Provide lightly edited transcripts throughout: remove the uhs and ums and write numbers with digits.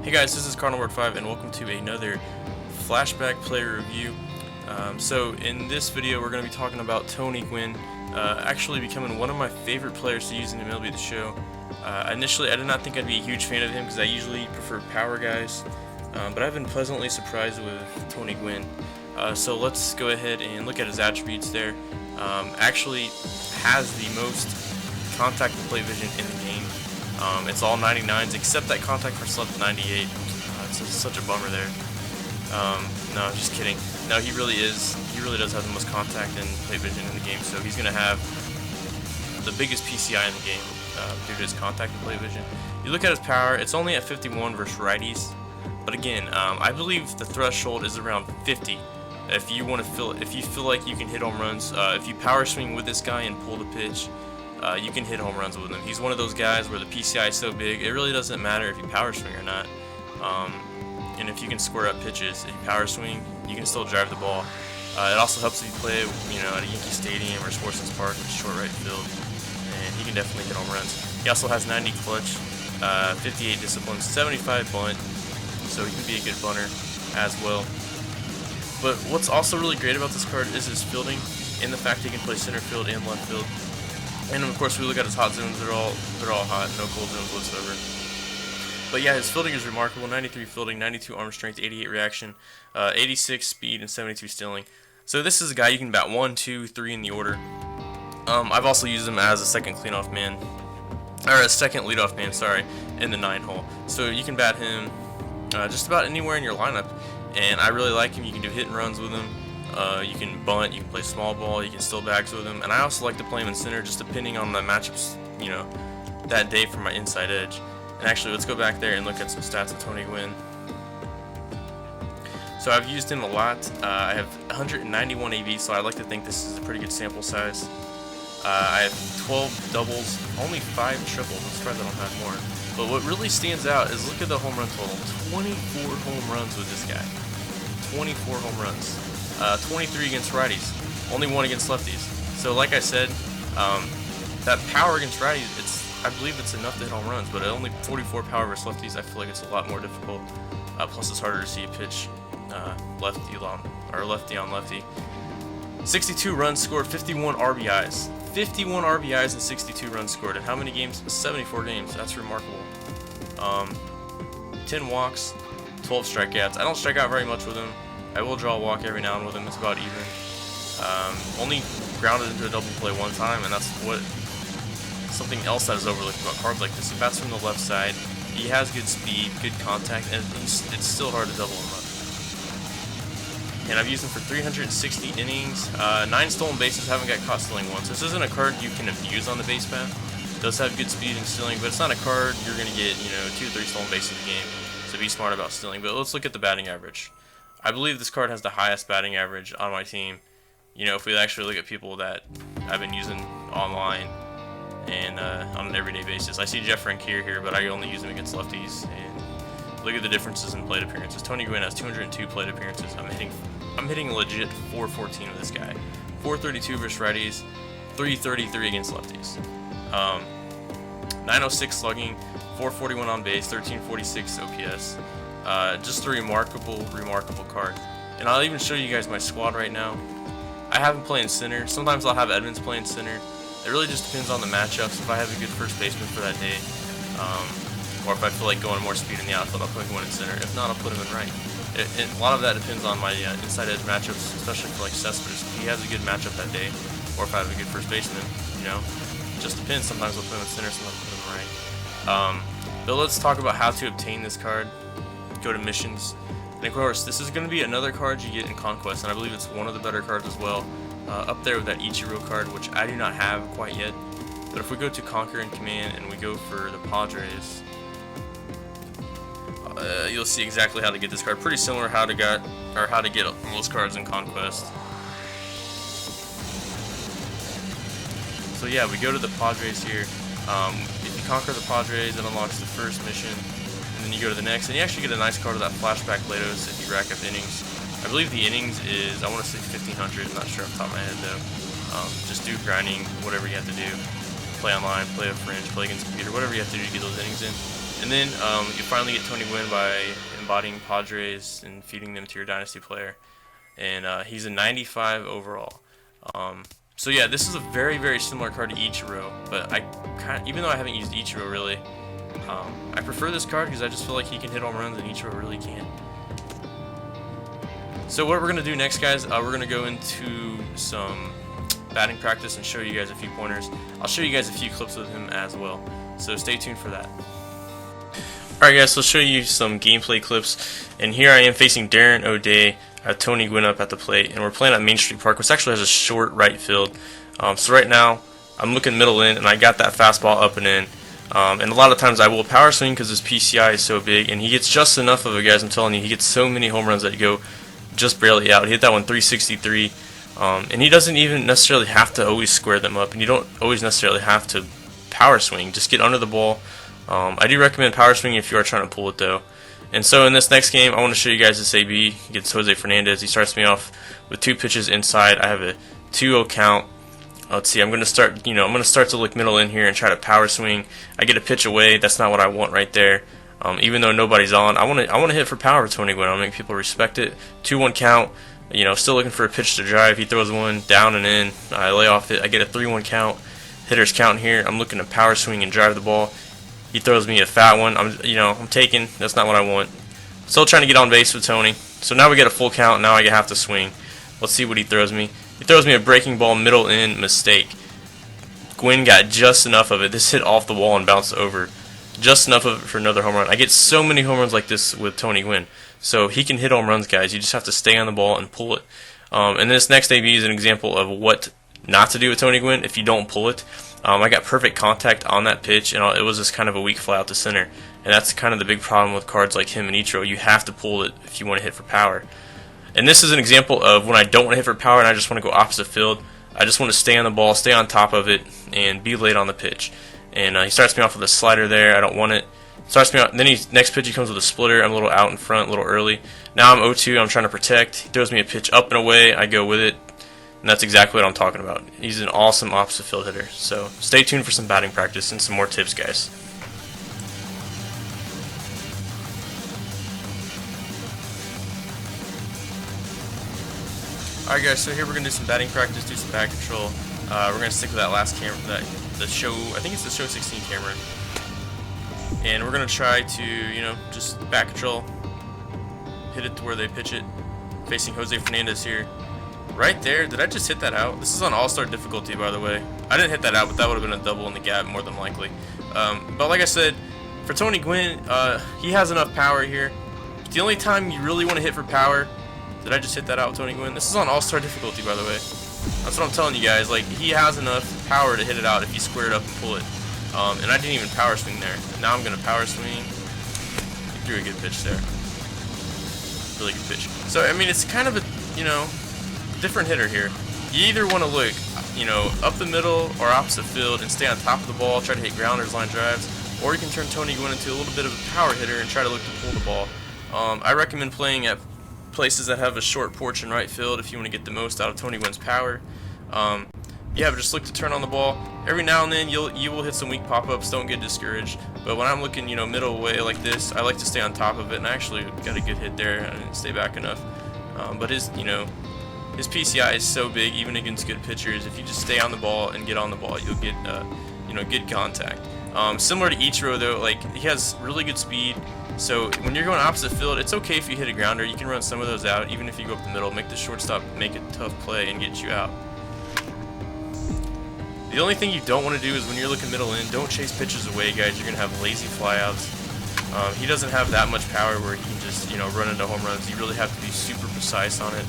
Hey guys, this is Cardinal5 and welcome to another Flashback player review. So in this video we're going to be talking about Tony Gwynn actually becoming one of my favorite players to use in MLB The Show. Initially I did not think I'd be a huge fan of him because I usually prefer power guys, but I've been pleasantly surprised with Tony Gwynn. So let's go ahead and look at his attributes there. Actually has the most contact and play vision in the game. It's all 99s except that contact for slip 98. It's such a bummer there. No, just kidding. No, he really does have the most contact and play vision in the game, so he's gonna have the biggest PCI in the game due to his contact and play vision. You look at his power; it's only at 51 versus righties, but again, I believe the threshold is around 50. If you feel like you can hit home runs, if you power swing with this guy and pull the pitch, you can hit home runs with him. He's one of those guys where the PCI is so big, it really doesn't matter if you power swing or not. And if you can square up pitches, if you power swing, you can still drive the ball. It also helps if you play, at a Yankee Stadium or Sportsman's Park, which is short right field, and he can definitely hit home runs. He also has 90 clutch, 58 discipline, 75 bunt, so he can be a good bunter as well. But what's also really great about this card is his fielding, and the fact he can play center field and left field. And of course, we look at his hot zones; they're all hot, no cold zones whatsoever. But yeah, his fielding is remarkable: 93 fielding, 92 arm strength, 88 reaction, 86 speed, and 72 stealing. So this is a guy you can bat 1, 2, 3 in the order. I've also used him as a second cleanoff man, or a second leadoff man, sorry, in the 9 hole. So you can bat him just about anywhere in your lineup, and I really like him. You can do hit and runs with him. You can bunt, you can play small ball, you can steal bags with him, and I also like to play him in center just depending on the matchups, that day for my inside edge. And actually, let's go back there and look at some stats of Tony Gwynn. So I've used him a lot. I have 191 AV, so I like to think this is a pretty good sample size. I have 12 doubles, only 5 triples. I'm surprised I don't have more. But what really stands out is look at the home run total. 24 home runs with this guy. 24 home runs. 23 against righties, only 1 against lefties. So like I said, that power against righties, I believe it's enough to hit home runs, but only 44 power versus lefties, I feel like it's a lot more difficult. Plus it's harder to see a pitch lefty on lefty. 62 runs scored, 51 RBIs. 51 RBIs and 62 runs scored. And how many games? 74 games. That's remarkable. 10 walks, 12 strikeouts. I don't strike out very much with him. I will draw a walk every now and then with him. It's about even. Only grounded into a double play 1 time, and that's something else that is overlooked about cards like this. He bats from the left side. He has good speed, good contact, and it's still hard to double him up. And I've used him for 360 innings, 9 stolen bases, haven't got caught stealing once. This isn't a card you can abuse on the base path. It does have good speed and stealing, but it's not a card you're going to get, 2 or 3 stolen bases a game. So be smart about stealing. But let's look at the batting average. I believe this card has the highest batting average on my team. If we actually look at people that I've been using online and on an everyday basis. I see Jeff Frankier here, but I only use him against lefties. And look at the differences in plate appearances. Tony Gwynn has 202 plate appearances. I'm hitting a legit 414 with this guy. 432 versus righties, 333 against lefties. 906 slugging, 441 on base, 1346 OPS. Just a remarkable card. And I'll even show you guys my squad right now. I have him playing center. Sometimes I'll have Edmonds playing center. It really just depends on the matchups. If I have a good first baseman for that day, or if I feel like going more speed in the outfield, I'll put Gwynn in center. If not, I'll put him in right. A lot of that depends on my inside edge matchups, especially for like Cespedes. If he has a good matchup that day, or if I have a good first baseman, it just depends. Sometimes I'll put him in center, sometimes I'll put him in right. But let's talk about how to obtain this card. Go to missions, and of course this is going to be another card you get in Conquest, and I believe it's one of the better cards as well, up there with that Ichiro card, which I do not have quite yet. But if we go to Conquer and Command and we go for the Padres, you'll see exactly how to get this card. Pretty similar how to get most cards in Conquest. So yeah, we go to the Padres here. If you conquer the Padres, it unlocks the first mission. And then you go to the next, and you actually get a nice card of that Flashback Latos if you rack up innings. I believe the innings is, I want to say 1,500, I'm not sure off the top of my head though. Just do grinding, whatever you have to do. Play online, play a fringe, play against a computer, whatever you have to do to get those innings in. And then you finally get Tony Gwynn by embodying Padres and feeding them to your dynasty player. And he's a 95 overall. So yeah, this is a very, very similar card to Ichiro, but even though I haven't used Ichiro really, I prefer this card because I just feel like he can hit home runs and Ichiro really can't. So what we're going to do next, guys, we're going to go into some batting practice and show you guys a few pointers. I'll show you guys a few clips with him as well, so stay tuned for that. Alright guys, so I'll show you some gameplay clips, and here I am facing Darren O'Day. I have Tony Gwynn up at the plate, and we're playing at Main Street Park, which actually has a short right field. So right now, I'm looking middle in, and I got that fastball up and in. And a lot of times I will power swing because his PCI is so big, and he gets just enough of it, guys. I'm telling you, he gets so many home runs that go just barely out. He hit that one 363, and he doesn't even necessarily have to always square them up, and you don't always necessarily have to power swing. Just get under the ball. I do recommend power swinging if you are trying to pull it though. And so in this next game, I want to show you guys this AB against Jose Fernandez. He starts me off with 2 pitches inside. I have a 2-0 count. Let's see. I'm going to start. I'm going to start to look middle in here and try to power swing. I get a pitch away. That's not what I want right there. Even though nobody's on, I want to hit for power with Tony Gwynn. I'll make people respect it. 2-1 count. Still looking for a pitch to drive. He throws one down and in. I lay off it. I get a 3-1 count. Hitter's count here. I'm looking to power swing and drive the ball. He throws me a fat one. I'm taking. That's not what I want. Still trying to get on base with Tony. So now we get a full count. Now I have to swing. Let's see what he throws me. He throws me a breaking ball, middle in, mistake. Gwynn got just enough of it. This hit off the wall and bounced over. Just enough of it for another home run. I get so many home runs like this with Tony Gwynn. So he can hit home runs, guys. You just have to stay on the ball and pull it. And this next AB is an example of what not to do with Tony Gwynn if you don't pull it. I got perfect contact on that pitch, and it was just kind of a weak fly out to center. And that's kind of the big problem with cards like him and Ichiro. You have to pull it if you want to hit for power. And this is an example of when I don't want to hit for power and I just want to go opposite field. I just want to stay on the ball, stay on top of it, and be late on the pitch. And he starts me off with a slider there. I don't want it. Starts me out. Then next pitch he comes with a splitter. I'm a little out in front, a little early. Now I'm 0-2. I'm trying to protect. He throws me a pitch up and away. I go with it. And that's exactly what I'm talking about. He's an awesome opposite field hitter. So stay tuned for some batting practice and some more tips, guys. Alright guys, so here we're going to do some batting practice, do some bat control. We're going to stick with that last camera, the show, I think it's the show 16 camera. And we're going to try to, just bat control, hit it to where they pitch it, facing Jose Fernandez here. Right there, did I just hit that out? This is on all-star difficulty, by the way. I didn't hit that out, but that would have been a double in the gap, more than likely. But like I said, for Tony Gwynn, he has enough power here. The only time you really want to hit for power, did I just hit that out with Tony Gwynn? This is on all-star difficulty, by the way. That's what I'm telling you guys. Like, he has enough power to hit it out if you square it up and pull it. And I didn't even power swing there. Now I'm going to power swing. He threw a good pitch there. Really good pitch. So, I mean, it's kind of a, different hitter here. You either want to look, up the middle or opposite field and stay on top of the ball, try to hit grounders, line drives, or you can turn Tony Gwynn into a little bit of a power hitter and try to look to pull the ball. I recommend playing at places that have a short porch in right field if you want to get the most out of Tony Gwynn's power. Yeah, but just look to turn on the ball. Every now and then you will hit some weak pop-ups. Don't get discouraged. But when I'm looking, middle away like this, I like to stay on top of it, and I actually got a good hit there. I didn't stay back enough. But his PCI is so big, even against good pitchers. If you just stay on the ball and get on the ball, you'll get good contact. Similar to Ichiro though, like he has really good speed. So when you're going opposite field, it's okay if you hit a grounder. You can run some of those out, even if you go up the middle, make the shortstop make a tough play and get you out. The only thing you don't want to do is when you're looking middle in, don't chase pitches away, guys. You're going to have lazy flyouts. He doesn't have that much power where he can just, run into home runs. You really have to be super precise on it.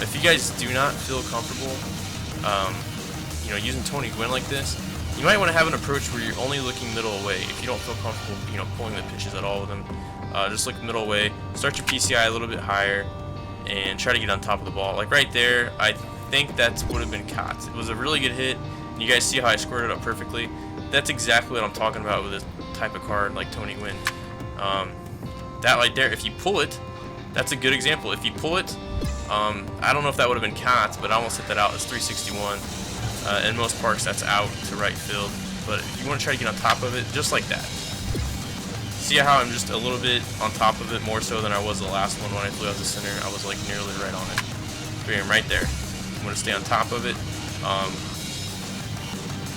If you guys do not feel comfortable, using Tony Gwynn like this, you might want to have an approach where you're only looking middle away. If you don't feel comfortable, pulling the pitches at all with him, just look middle away. Start your PCI a little bit higher, and try to get on top of the ball. Like right there, I think that would have been caught. It was a really good hit. You guys see how I squared it up perfectly? That's exactly what I'm talking about with this type of card like Tony Gwynn. That right there, if you pull it, that's a good example. If you pull it, I don't know if that would have been caught, but I almost hit that out. It's 361. In most parks, that's out to right field. But if you want to try to get on top of it, just like that. See how I'm just a little bit on top of it, more so than I was the last one when I flew out the center. I was like nearly right on it. Bam, right there. I'm going to stay on top of it.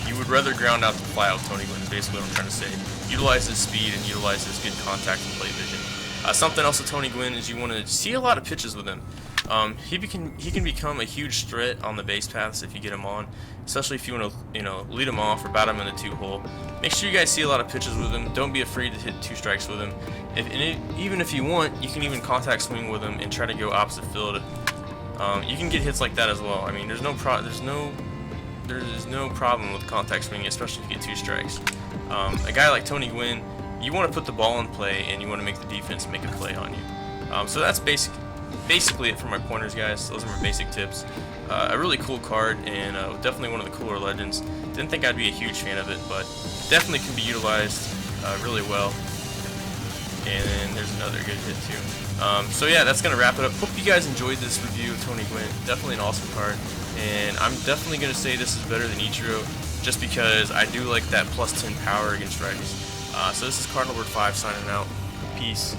You would rather ground out than fly out Tony Gwynn, is basically what I'm trying to say. Utilize his speed and utilize his good contact and play vision. Something else with Tony Gwynn is you want to see a lot of pitches with him. He can become a huge threat on the base paths if you get him on, especially if you want to lead him off or bat him in the 2-hole. Make sure you guys see a lot of pitches with him. Don't be afraid to hit 2 strikes with him. Even if you want, you can even contact swing with him and try to go opposite field. You can get hits like that as well. I mean, there's no problem with contact swinging, especially if you get 2 strikes. A guy like Tony Gwynn, you want to put the ball in play and you want to make the defense make a play on you. So that's basically it for my pointers, guys. Those are my basic tips. A really cool card, and definitely one of the cooler legends. Didn't think I'd be a huge fan of it, but definitely can be utilized really well. And then there's another good hit too. So yeah, that's gonna wrap it up. Hope you guys enjoyed this review of Tony Gwynn. Definitely an awesome card, and I'm definitely gonna say this is better than Ichiro, just because I do like that +10 power against strikes. So this is card number 5 signing out. Peace.